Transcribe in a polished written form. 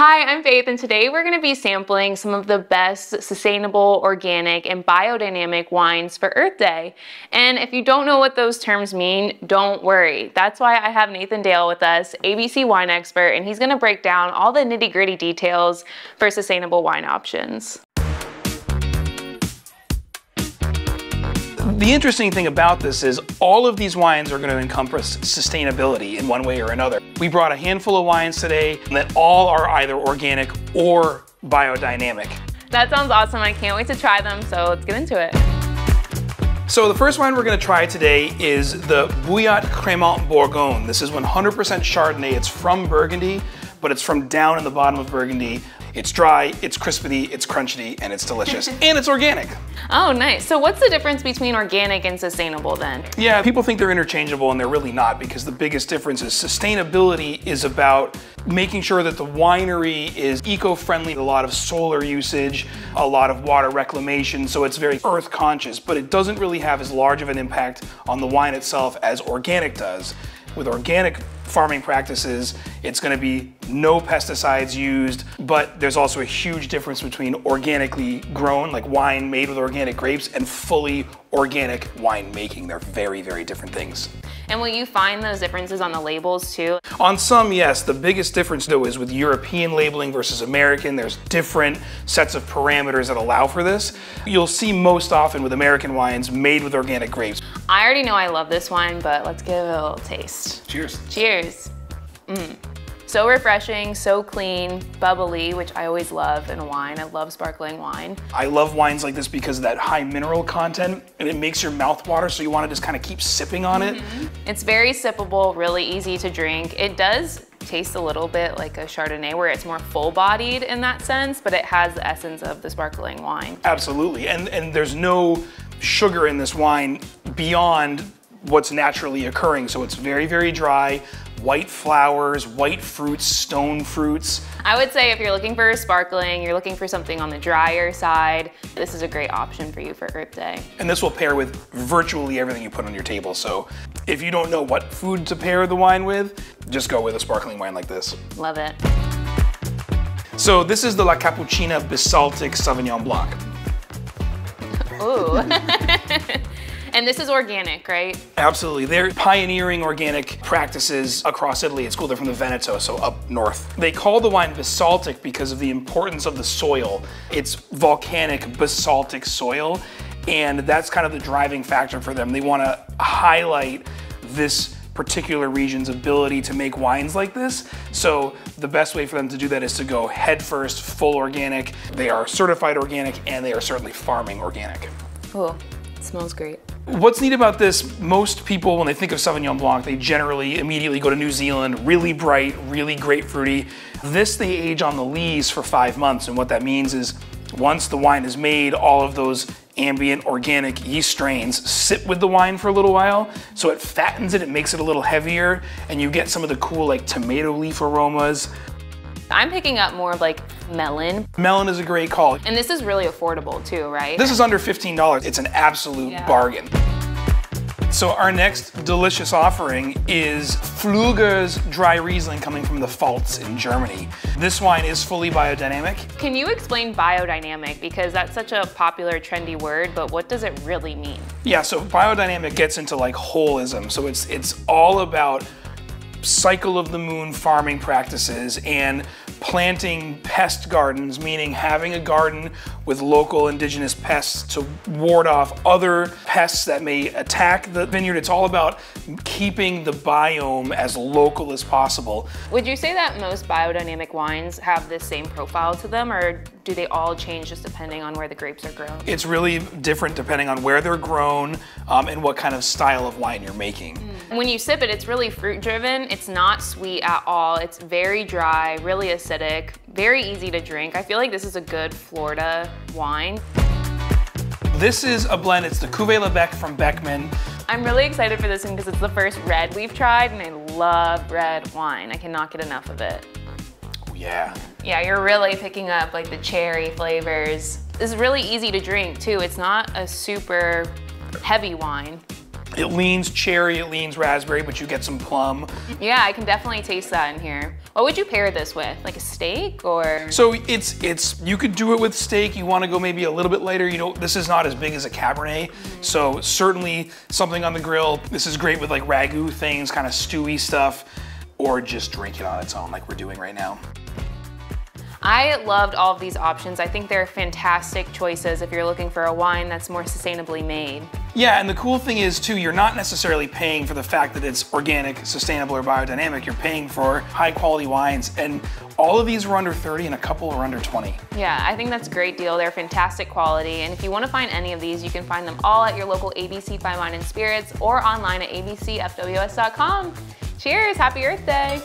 Hi, I'm Faith, and today we're going to be sampling some of the best sustainable, organic, and biodynamic wines for Earth Day. And if you don't know what those terms mean, don't worry. That's why I have Nathan Dale with us, ABC wine expert, and he's going to break down all the nitty-gritty details for sustainable wine options. The interesting thing about this is all of these wines are going to encompass sustainability in one way or another. We brought a handful of wines today that all are either organic or biodynamic. That sounds awesome. I can't wait to try them, so let's get into it. So the first wine we're going to try today is the Bulliat Crémant Bourgogne. This is 100% Chardonnay. It's from Burgundy, but it's from down in the bottom of Burgundy. It's dry, it's crispy, it's crunchy, and it's delicious. And it's organic. Oh, nice. So what's the difference between organic and sustainable then? Yeah, people think they're interchangeable and they're really not, because the biggest difference is sustainability is about making sure that the winery is eco-friendly, a lot of solar usage, a lot of water reclamation, so it's very earth conscious, but it doesn't really have as large of an impact on the wine itself as organic does. With organic farming practices, it's going to be no pesticides used, but there's also a huge difference between organically grown, like wine made with organic grapes, and fully organic wine making. They're very, very different things. And will you find those differences on the labels too? On some, yes. The biggest difference though is with European labeling versus American. There's different sets of parameters that allow for this. You'll see most often with American wines made with organic grapes. I already know I love this wine, but let's give it a little taste. Cheers. Cheers. So refreshing, so clean, bubbly, which I always love in wine. I love sparkling wine. I love wines like this because of that high mineral content, and it makes your mouth water, so you want to just kind of keep sipping on it. It's very sippable, really easy to drink. It does taste a little bit like a Chardonnay, where it's more full-bodied in that sense, but it has the essence of the sparkling wine. Absolutely, and there's no sugar in this wine beyond what's naturally occurring, so it's very, very dry. White flowers, white fruits, stone fruits. I would say if you're looking for a sparkling, you're looking for something on the drier side, this is a great option for you for Earth Day. And this will pair with virtually everything you put on your table. So if you don't know what food to pair the wine with, just go with a sparkling wine like this. Love it. So this is the La Cappuccina Basaltic Sauvignon Blanc. Ooh. And this is organic, right? Absolutely. They're pioneering organic practices across Italy. It's cool, they're from the Veneto, so up north. They call the wine basaltic because of the importance of the soil. It's volcanic basaltic soil, and that's kind of the driving factor for them. They want to highlight this particular region's ability to make wines like this. So the best way for them to do that is to go head first, full organic. They are certified organic, and they are certainly farming organic. Oh, it smells great. What's neat about this, most people, when they think of Sauvignon Blanc, they generally immediately go to New Zealand, really bright, really grapefruity. This they age on the lees for 5 months, and what that means is once the wine is made, all of those ambient organic yeast strains sit with the wine for a little while, so it fattens it, it makes it a little heavier, and you get some of the cool like tomato leaf aromas. I'm picking up more of like melon. Melon is a great call. And this is really affordable too, right? This is under $15. It's an absolute bargain. So our next delicious offering is Pfluger's dry Riesling coming from the Pfalz in Germany. This wine is fully biodynamic. Can you explain biodynamic? Because that's such a popular, trendy word, but what does it really mean? Yeah, so biodynamic gets into like holism. So it's all about cycle of the moon farming practices and planting pest gardens, meaning having a garden with local indigenous pests to ward off other pests that may attack the vineyard. It's all about keeping the biome as local as possible. Would you say that most biodynamic wines have this same profile to them, or do they all change just depending on where the grapes are grown? It's really different depending on where they're grown and what kind of style of wine you're making. When you sip it, it's really fruit driven. It's not sweet at all. It's very dry, really acidic, very easy to drink. I feel like this is a good Florida wine. This is a blend. It's the Cuvee Le Bec from Beckmen. I'm really excited for this one because it's the first red we've tried, and I love red wine. I cannot get enough of it. Oh yeah. Yeah, you're really picking up like the cherry flavors. This is really easy to drink too. It's not a super heavy wine. It leans cherry, it leans raspberry, but you get some plum. Yeah, I can definitely taste that in here. What would you pair this with? Like a steak or? So you could do it with steak. You want to go maybe a little bit lighter. You know, this is not as big as a Cabernet. So certainly something on the grill. This is great with like ragu things, kind of stewy stuff, or just drink it on its own like we're doing right now. I loved all of these options. I think they're fantastic choices if you're looking for a wine that's more sustainably made. Yeah, and the cool thing is too, you're not necessarily paying for the fact that it's organic, sustainable, or biodynamic. You're paying for high quality wines, and all of these were under 30 and a couple were under 20. Yeah, I think that's a great deal. They're fantastic quality, and if you want to find any of these, you can find them all at your local ABC Fine Wine and Spirits or online at abcfws.com. Cheers, happy Earth Day.